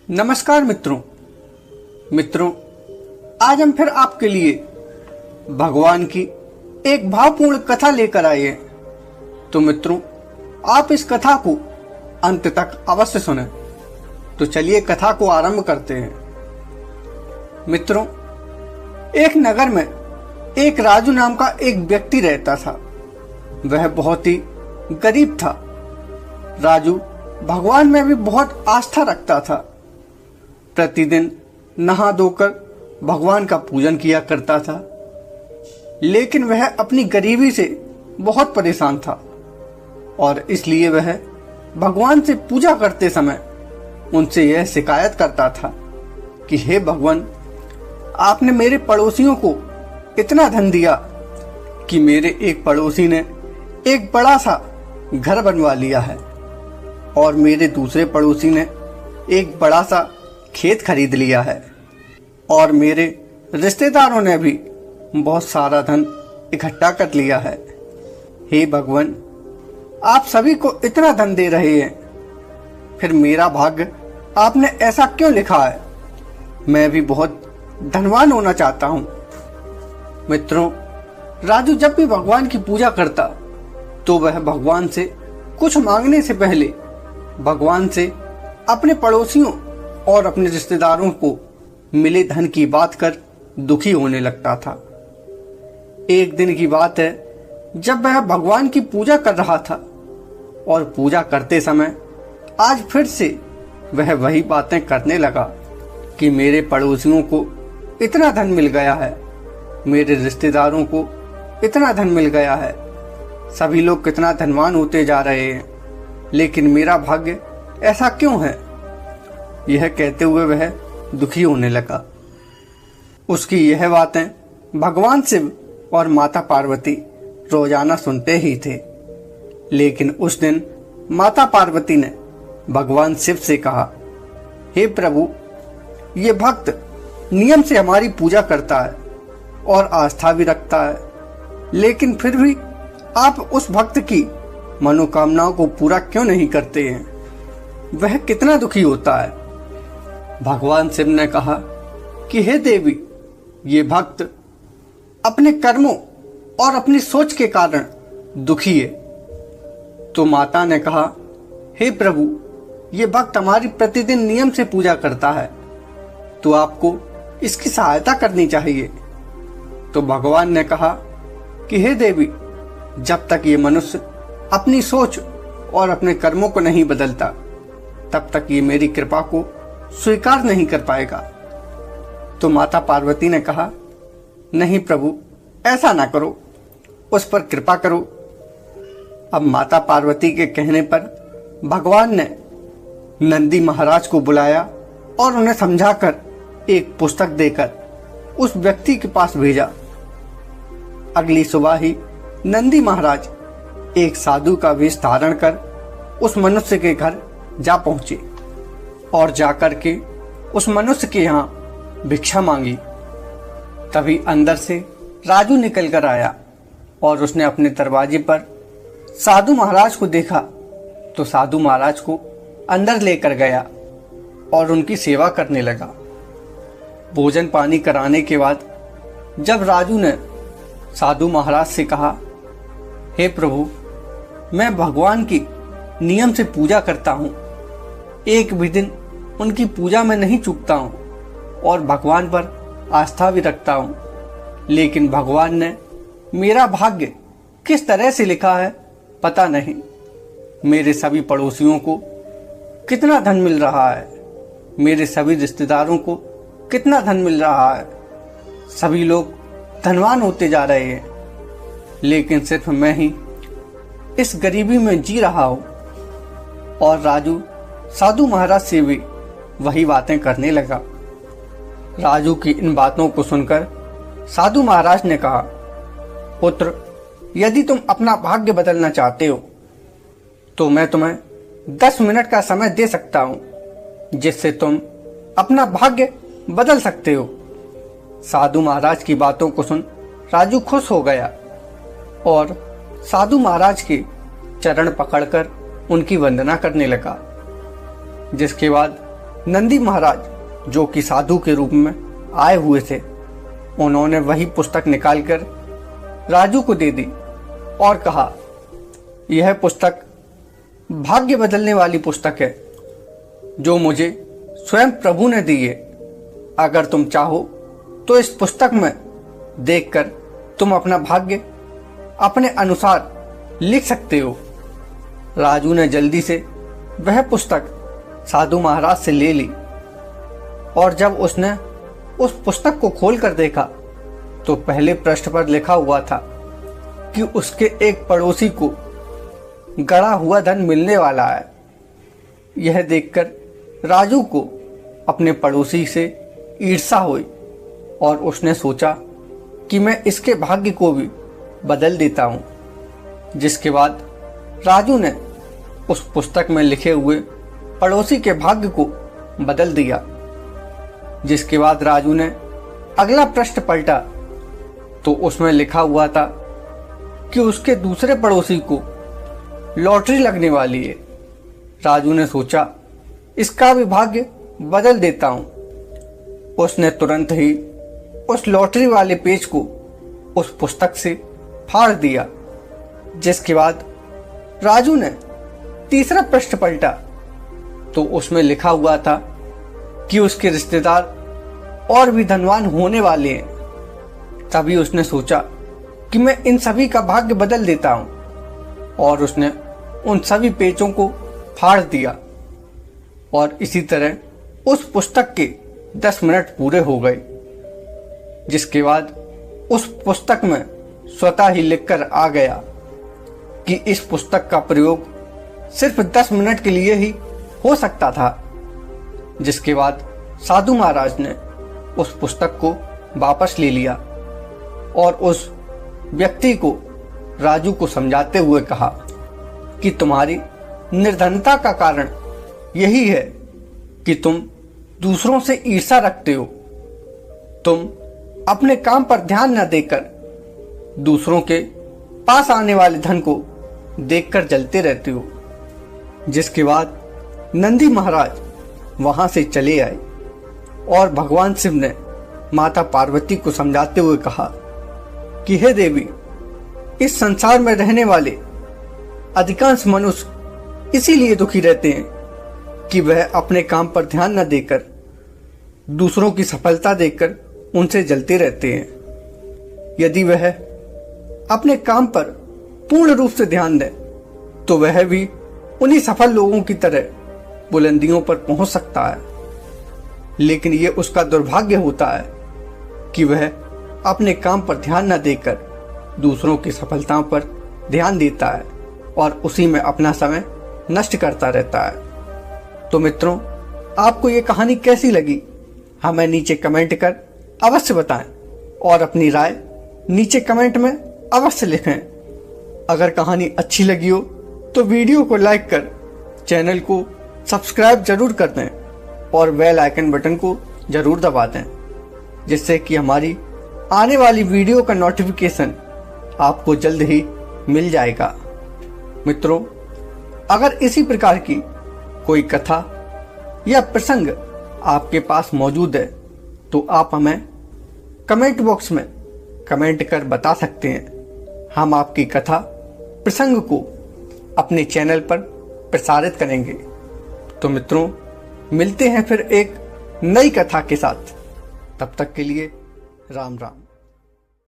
नमस्कार मित्रों, आज हम फिर आपके लिए भगवान की एक भावपूर्ण कथा लेकर आए हैं। तो मित्रों, आप इस कथा को अंत तक अवश्य सुनें। तो चलिए कथा को आरंभ करते हैं। मित्रों, एक नगर में एक राजू नाम का एक व्यक्ति रहता था। वह बहुत ही गरीब था। राजू भगवान में भी बहुत आस्था रखता था। प्रतिदिन नहा धोकर भगवान का पूजन किया करता था, लेकिन वह अपनी गरीबी से बहुत परेशान था और इसलिए वह भगवान से पूजा करते समय उनसे यह शिकायत करता था कि हे भगवान, आपने मेरे पड़ोसियों को इतना धन दिया कि मेरे एक पड़ोसी ने एक बड़ा सा घर बनवा लिया है और मेरे दूसरे पड़ोसी ने एक बड़ा सा खेत खरीद लिया है और मेरे रिश्तेदारों ने भी बहुत सारा धन इकट्ठा कर लिया है। हे भगवान, आप सभी को इतना धन दे रहे हैं, फिर मेरा भाग्य आपने ऐसा क्यों लिखा है? मैं भी बहुत धनवान होना चाहता हूँ। मित्रों, राजू जब भी भगवान की पूजा करता तो वह भगवान से कुछ मांगने से पहले भगवान से अपने पड़ोसियों और अपने रिश्तेदारों को मिले धन की बात कर दुखी होने लगता था। एक दिन की बात है, जब वह भगवान की पूजा कर रहा था और पूजा करते समय आज फिर से वह वही बातें करने लगा कि मेरे पड़ोसियों को इतना धन मिल गया है, मेरे रिश्तेदारों को इतना धन मिल गया है, सभी लोग कितना धनवान होते जा रहे हैं, लेकिन मेरा भाग्य ऐसा क्यों है? यह कहते हुए वह दुखी होने लगा। उसकी यह बातें भगवान शिव और माता पार्वती रोजाना सुनते ही थे, लेकिन उस दिन माता पार्वती ने भगवान शिव से कहा, हे प्रभु, ये भक्त नियम से हमारी पूजा करता है और आस्था भी रखता है, लेकिन फिर भी आप उस भक्त की मनोकामनाओं को पूरा क्यों नहीं करते हैं? वह कितना दुखी होता है। भगवान शिव ने कहा कि हे देवी, ये भक्त अपने कर्मों और अपनी सोच के कारण दुखी है। तो माता ने कहा, हे प्रभु, ये भक्त हमारी प्रतिदिन नियम से पूजा करता है, तो आपको इसकी सहायता करनी चाहिए। तो भगवान ने कहा कि हे देवी, जब तक ये मनुष्य अपनी सोच और अपने कर्मों को नहीं बदलता, तब तक ये मेरी कृपा को स्वीकार नहीं कर पाएगा। तो माता पार्वती ने कहा, नहीं प्रभु, ऐसा ना करो, उस पर कृपा करो। अब माता पार्वती के कहने पर भगवान ने नंदी महाराज को बुलाया और उन्हें समझाकर एक पुस्तक देकर उस व्यक्ति के पास भेजा। अगली सुबह ही नंदी महाराज एक साधु का वेश धारण कर उस मनुष्य के घर जा पहुंचे और जाकर के उस मनुष्य के यहाँ भिक्षा मांगी। तभी अंदर से राजू निकल कर आया और उसने अपने दरवाजे पर साधु महाराज को देखा तो साधु महाराज को अंदर लेकर गया और उनकी सेवा करने लगा। भोजन पानी कराने के बाद जब राजू ने साधु महाराज से कहा, हे प्रभु, मैं भगवान की नियम से पूजा करता हूँ, एक भी दिन उनकी पूजा में नहीं चूकता हूँ और भगवान पर आस्था भी रखता हूँ, लेकिन भगवान ने मेरा भाग्य किस तरह से लिखा है पता नहीं। मेरे सभी पड़ोसियों को कितना धन मिल रहा है, मेरे सभी रिश्तेदारों को कितना धन मिल रहा है, सभी लोग धनवान होते जा रहे हैं, लेकिन सिर्फ मैं ही इस गरीबी में जी रहा हूँ। और राजू साधु महाराज से भी वही बातें करने लगा। राजू की इन बातों को सुनकर साधु महाराज ने कहा, पुत्र, यदि तुम अपना भाग्य बदलना चाहते हो तो मैं तुम्हें 10 मिनट का समय दे सकता हूं, जिससे तुम अपना भाग्य बदल सकते हो। साधु महाराज की बातों को सुन राजू खुश हो गया और साधु महाराज के चरण पकड़कर उनकी वंदना करने लगा। जिसके बाद नंदी महाराज जो कि साधु के रूप में आए हुए थे, उन्होंने वही पुस्तक निकालकर राजू को दे दी और कहा, यह पुस्तक भाग्य बदलने वाली पुस्तक है जो मुझे स्वयं प्रभु ने दी है। अगर तुम चाहो तो इस पुस्तक में देखकर तुम अपना भाग्य अपने अनुसार लिख सकते हो। राजू ने जल्दी से वह पुस्तक साधु महाराज से ले ली और जब उसने उस पुस्तक को खोलकर देखा तो पहले पृष्ठ पर लिखा हुआ था कि उसके एक पड़ोसी को गड़ा हुआ धन मिलने वाला है। यह देखकर राजू को अपने पड़ोसी से ईर्ष्या हुई और उसने सोचा कि मैं इसके भाग्य को भी बदल देता हूँ। जिसके बाद राजू ने उस पुस्तक में लिखे हुए पड़ोसी के भाग्य को बदल दिया। जिसके बाद राजू ने अगला पृष्ठ पलटा तो उसमें लिखा हुआ था कि उसके दूसरे पड़ोसी को लॉटरी लगने वाली है। राजू ने सोचा इसका भी भाग्य बदल देता हूं। उसने तुरंत ही उस लॉटरी वाले पेज को उस पुस्तक से फाड़ दिया। जिसके बाद राजू ने तीसरा पृष्ठ पलटा तो उसमें लिखा हुआ था कि उसके रिश्तेदार और भी धनवान होने वाले हैं। तभी उसने सोचा कि मैं इन सभी का भाग्य बदल देता हूं और उसने उन सभी पेजों को फाड़ दिया और इसी तरह उस पुस्तक के 10 मिनट पूरे हो गए। जिसके बाद उस पुस्तक में स्वतः ही लिखकर आ गया कि इस पुस्तक का प्रयोग सिर्फ 10 मिनट के लिए ही हो सकता था। जिसके बाद साधु महाराज ने उस पुस्तक को वापस ले लिया और उस व्यक्ति को राजू को समझाते हुए कहा कि तुम्हारी निर्धनता का कारण यही है कि तुम दूसरों से ईर्ष्या रखते हो। तुम अपने काम पर ध्यान न देकर दूसरों के पास आने वाले धन को देखकर जलते रहते हो। जिसके बाद नंदी महाराज वहां से चले आए और भगवान शिव ने माता पार्वती को समझाते हुए कहा कि हे देवी, इस संसार में रहने वाले अधिकांश मनुष्य इसीलिए दुखी रहते हैं कि वह अपने काम पर ध्यान न देकर दूसरों की सफलता देखकर उनसे जलते रहते हैं। यदि वह अपने काम पर पूर्ण रूप से ध्यान दे तो वह भी उन्हीं सफल लोगों की तरह बुलंदियों पर पहुंच सकता है। लेकिन ये उसका दुर्भाग्य होता है कि वह अपने काम पर ध्यान न देकर दूसरों की सफलताओं पर ध्यान देता है और उसी में अपना समय नष्ट करता रहता है। तो मित्रों, आपको ये कहानी कैसी लगी हमें नीचे कमेंट कर अवश्य बताएं और अपनी राय नीचे कमेंट में अवश्य लिखें। अगर कहानी अच्छी लगी हो तो वीडियो को लाइक कर चैनल को सब्सक्राइब जरूर कर दें और बेल आइकन बटन को जरूर दबा दें, जिससे कि हमारी आने वाली वीडियो का नोटिफिकेशन आपको जल्द ही मिल जाएगा। मित्रों, अगर इसी प्रकार की कोई कथा या प्रसंग आपके पास मौजूद है तो आप हमें कमेंट बॉक्स में कमेंट कर बता सकते हैं। हम आपकी कथा प्रसंग को अपने चैनल पर प्रसारित करेंगे। तो मित्रों, मिलते हैं फिर एक नई कथा के साथ। तब तक के लिए राम राम।